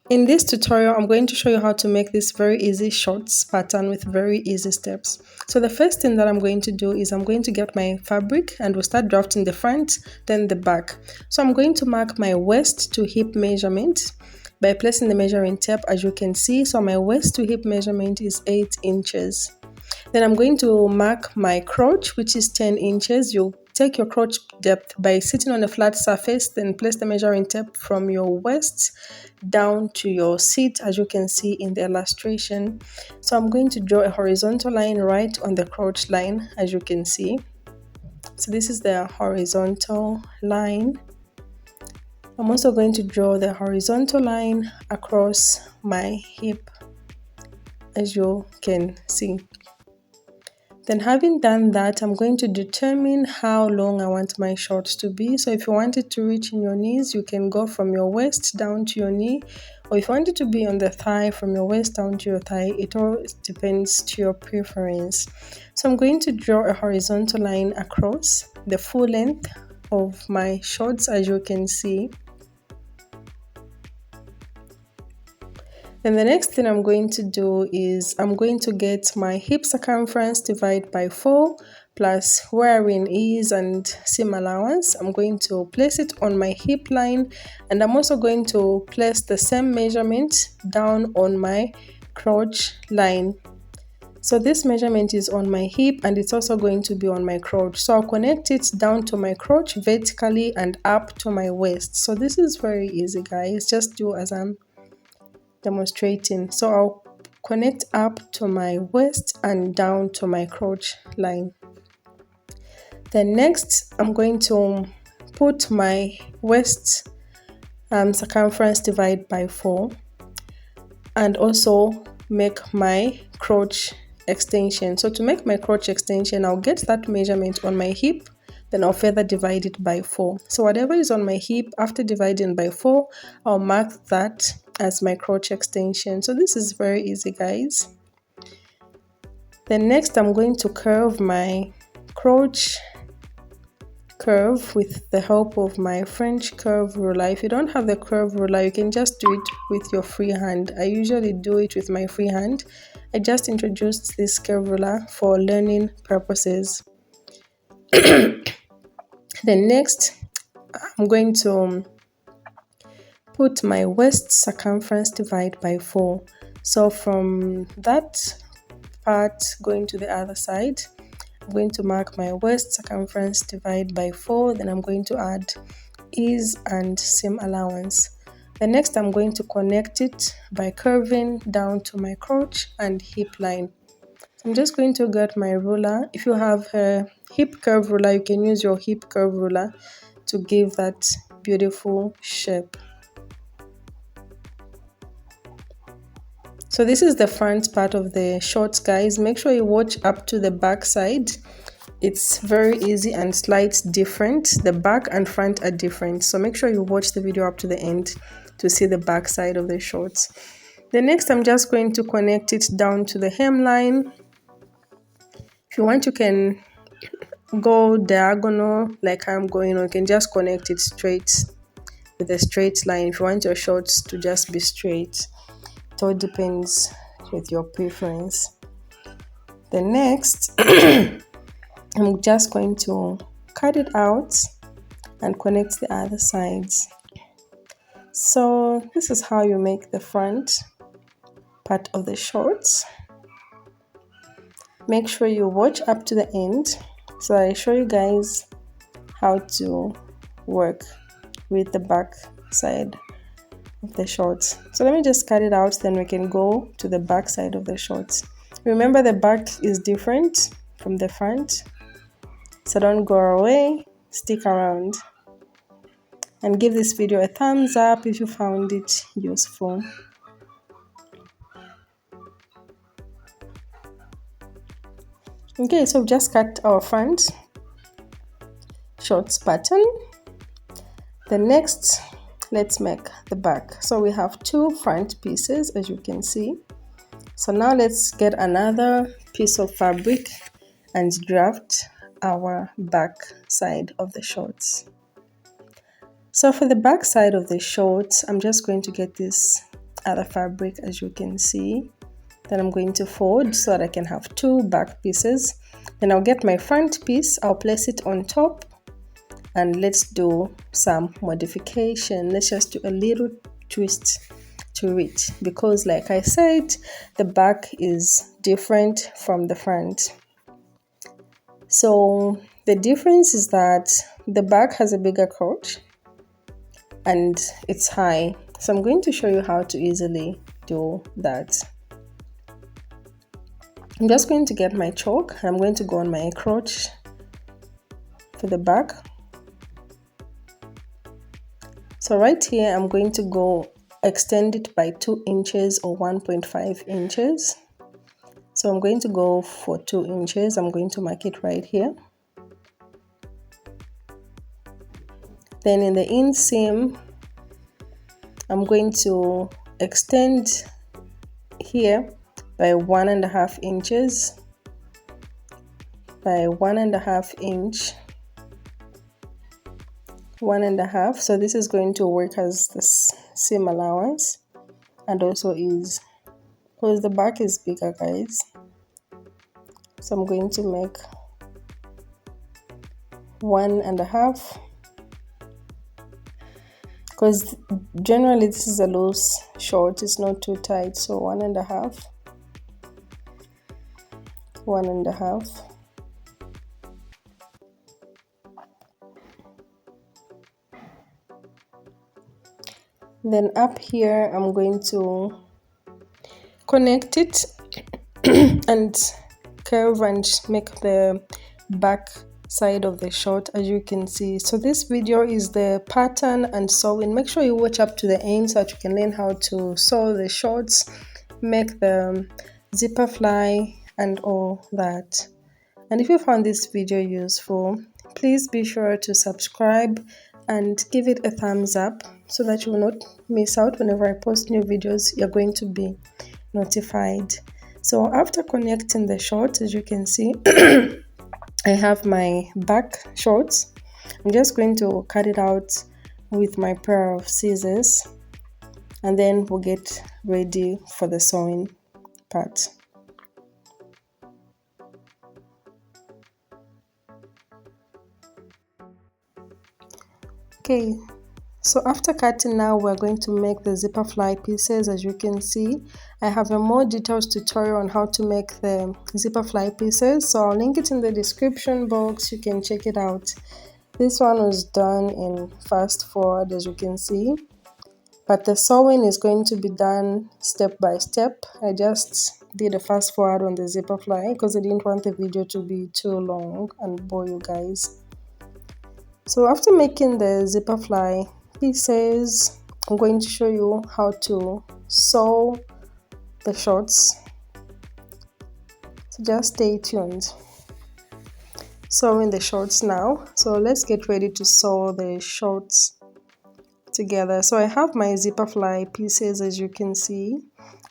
In this tutorial, I'm going to show you how to make this very easy shorts pattern with very easy steps. So the first thing that I'm going to do is I'm going to get my fabric and we'll start drafting the front, then the back. So I'm going to mark my waist to hip measurement by placing the measuring tape, as you can see. So my waist to hip measurement is 8 inches. Then I'm going to mark my crotch, which is 10 inches. You'll take your crotch depth by sitting on a flat surface, then place the measuring tape from your waist down to your seat, as you can see in the illustration. So I'm going to draw a horizontal line right on the crotch line, as you can see. So this is the horizontal line. I'm also going to draw the horizontal line across my hip, as you can see. Then having done that, I'm going to determine how long I want my shorts to be. So if you want it to reach in your knees, you can go from your waist down to your knee. Or if you want it to be on the thigh, from your waist down to your thigh, it all depends to your preference. So I'm going to draw a horizontal line across the full length of my shorts, as you can see. Then the next thing I'm going to do is I'm going to get my hip circumference divided by 4 plus wherein is and seam allowance. I'm going to place it on my hip line, and I'm also going to place the same measurement down on my crotch line. So this measurement is on my hip and it's also going to be on my crotch. So I'll connect it down to my crotch vertically and up to my waist. So this is very easy, guys. Just do as I'm demonstrating. So I'll connect up to my waist and down to my crotch line. Then next, I'm going to put my waist circumference divided by 4 and also make my crotch extension. So to make my crotch extension, I'll get that measurement on my hip, then I'll further divide it by 4. So whatever is on my hip, after dividing by 4, I'll mark that as my crotch extension. So this is very easy, guys. Then next, I'm going to curve my crotch curve with the help of my French curve ruler. If you don't have the curve ruler, you can just do it with your free hand. I usually do it with my free hand. I just introduced this curve ruler for learning purposes. Then next, I'm going to put my waist circumference divided by 4. So from that part going to the other side, I'm going to mark my waist circumference divided by 4. Then I'm going to add ease and seam allowance. The next, I'm going to connect it by curving down to my crotch and hip line. I'm just going to get my ruler. If you have a hip curve ruler, you can use your hip curve ruler to give that beautiful shape. So this is the front part of the shorts, guys. Make sure you watch up to the back side. It's very easy and slightly different. The back and front are different. So make sure you watch the video up to the end to see the back side of the shorts. The next, I'm just going to connect it down to the hemline. If you want, you can go diagonal like I'm going, or you can just connect it straight with a straight line. If you want your shorts to just be straight, it all depends with your preference. The next, I'm just going to cut it out and connect the other sides. So this is how you make the front part of the shorts. Make sure you watch up to the end so I show you guys how to work with the back side of the shorts. So let me just cut it out, then we can go to the back side of the shorts. Remember, the back is different from the front, so don't go away, stick around and give this video a thumbs up if you found it useful. Okay, so we've just cut our front shorts pattern. The next, let's make the back. So we have 2 front pieces, as you can see. So now let's get another piece of fabric and draft our back side of the shorts. So for the back side of the shorts, I'm just going to get this other fabric, as you can see. Then I'm going to fold so that I can have 2 back pieces. Then I'll get my front piece, I'll place it on top, and let's do some modification. Let's just do a little twist to it, because like I said, the back is different from the front. So the difference is that the back has a bigger crotch and it's high. So I'm going to show you how to easily do that. I'm just going to get my chalk and I'm going to go on my crotch for the back. So right here, I'm going to go extend it by 2 inches or 1.5 inches. So I'm going to go for 2 inches. I'm going to mark it right here. Then in the inseam, I'm going to extend here by 1.5 inches, by 1.5 inch, 1.5. So this is going to work as the seam allowance, and also is because the back is bigger, guys. So I'm going to make 1.5, because generally this is a loose short, it's not too tight. So 1.5, 1.5. Then up here, I'm going to connect it and curve and make the back side of the short, as you can see. So this video is the pattern and sewing. Make sure you watch up to the end so that you can learn how to sew the shorts, make the zipper fly and all that. And if you found this video useful, please be sure to subscribe and give it a thumbs up so that you will not miss out whenever I post new videos. You're going to be notified. So after connecting the shorts, as you can see, I have my back shorts. I'm just going to cut it out with my pair of scissors, and then we'll get ready for the sewing part. Okay, so after cutting, now we're going to make the zipper fly pieces. As you can see, I have a more detailed tutorial on how to make the zipper fly pieces, so I'll link it in the description box. You can check it out. This one was done in fast forward, as you can see, but the sewing is going to be done step by step. I just did a fast forward on the zipper fly because I didn't want the video to be too long and bore you guys. So after making the zipper fly pieces, I'm going to show you how to sew the shorts. So just stay tuned. Sewing the shorts now. So let's get ready to sew the shorts together. So I have my zipper fly pieces, as you can see.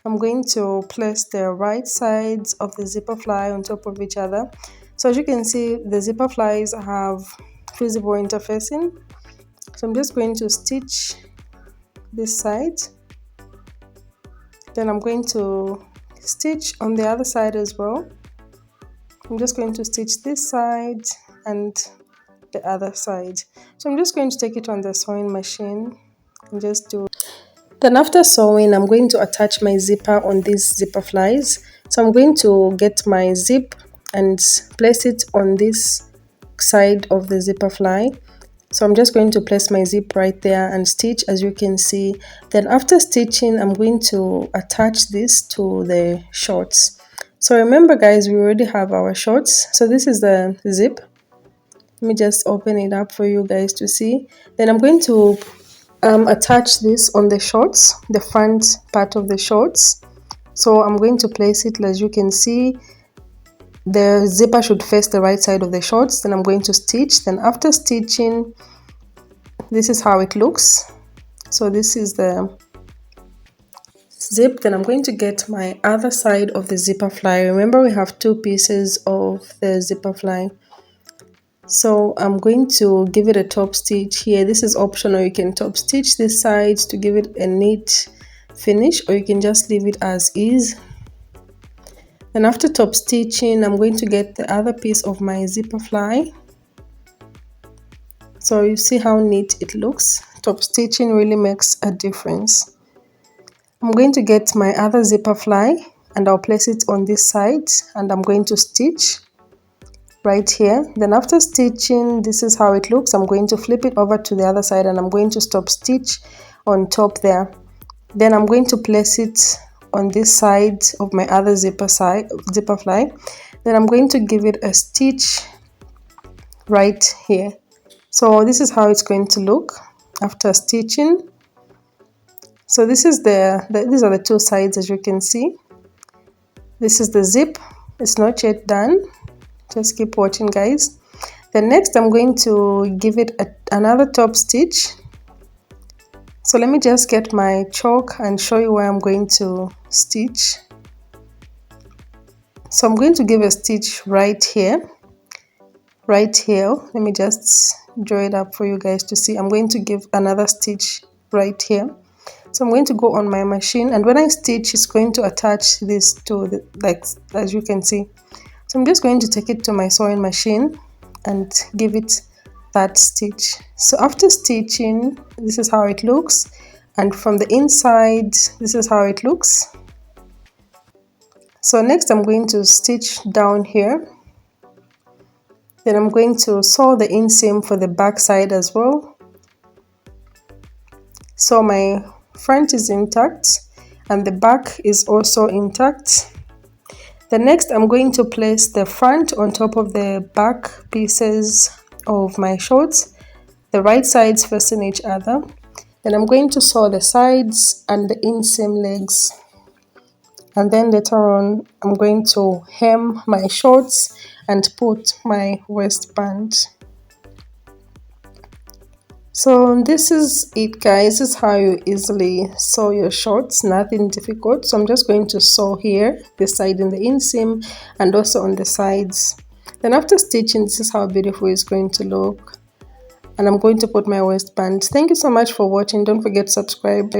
I'm going to place the right sides of the zipper fly on top of each other. So as you can see, the zipper flies have visible interfacing. So I'm just going to stitch this side, then I'm going to stitch on the other side as well. I'm just going to stitch this side and the other side. So I'm just going to take it on the sewing machine and just do. Then after sewing, I'm going to attach my zipper on these zipper flies. So I'm going to get my zip and place it on this side of the zipper fly. So I'm just going to place my zip right there and stitch, as you can see. Then after stitching, I'm going to attach this to the shorts. So remember guys, we already have our shorts. So this is the zip. Let me just open it up for you guys to see. Then I'm going to attach this on the shorts, the front part of the shorts. So I'm going to place it, as you can see. The zipper should face the right side of the shorts. Then I'm going to stitch. Then after stitching, this is how it looks. So this is the zip. Then I'm going to get my other side of the zipper fly. Remember, we have 2 pieces of the zipper fly. So I'm going to give it a top stitch here. This is optional. You can top stitch this side to give it a neat finish, or you can just leave it as is. Then after top stitching, I'm going to get the other piece of my zipper fly. So you see how neat it looks. Top stitching really makes a difference. I'm going to get my other zipper fly and I'll place it on this side, and I'm going to stitch right here. Then after stitching, this is how it looks. I'm going to flip it over to the other side and I'm going to stop stitch on top there. Then I'm going to place it on this side of my other zipper fly. Then I'm going to give it a stitch right here. So this is how it's going to look after stitching. So this is these are the two sides, as you can see. This is the zip. It's not yet done. Just keep watching, guys. Then next I'm going to give it another top stitch. So let me just get my chalk and show you where I'm going to stitch. So I'm going to give a stitch right here. Right here. Let me just draw it up for you guys to see. I'm going to give another stitch right here. So I'm going to go on my machine, and when I stitch, it's going to attach this to like as you can see. So I'm just going to take it to my sewing machine and give it that stitch. So after stitching, this is how it looks, and from the inside, this is how it looks. So next I'm going to stitch down here. Then I'm going to sew the inseam for the back side as well. So my front is intact and the back is also intact. The next I'm going to place the front on top of the back pieces of my shorts, the right sides facing each other. Then I'm going to sew the sides and the inseam legs, and then later on I'm going to hem my shorts and put my waistband. So this is it, guys. This is how you easily sew your shorts, nothing difficult. So I'm just going to sew here, this side in the inseam and also on the sides. Then after stitching, this is how beautiful it's going to look. And I'm going to put my waistband. Thank you so much for watching. Don't forget to subscribe.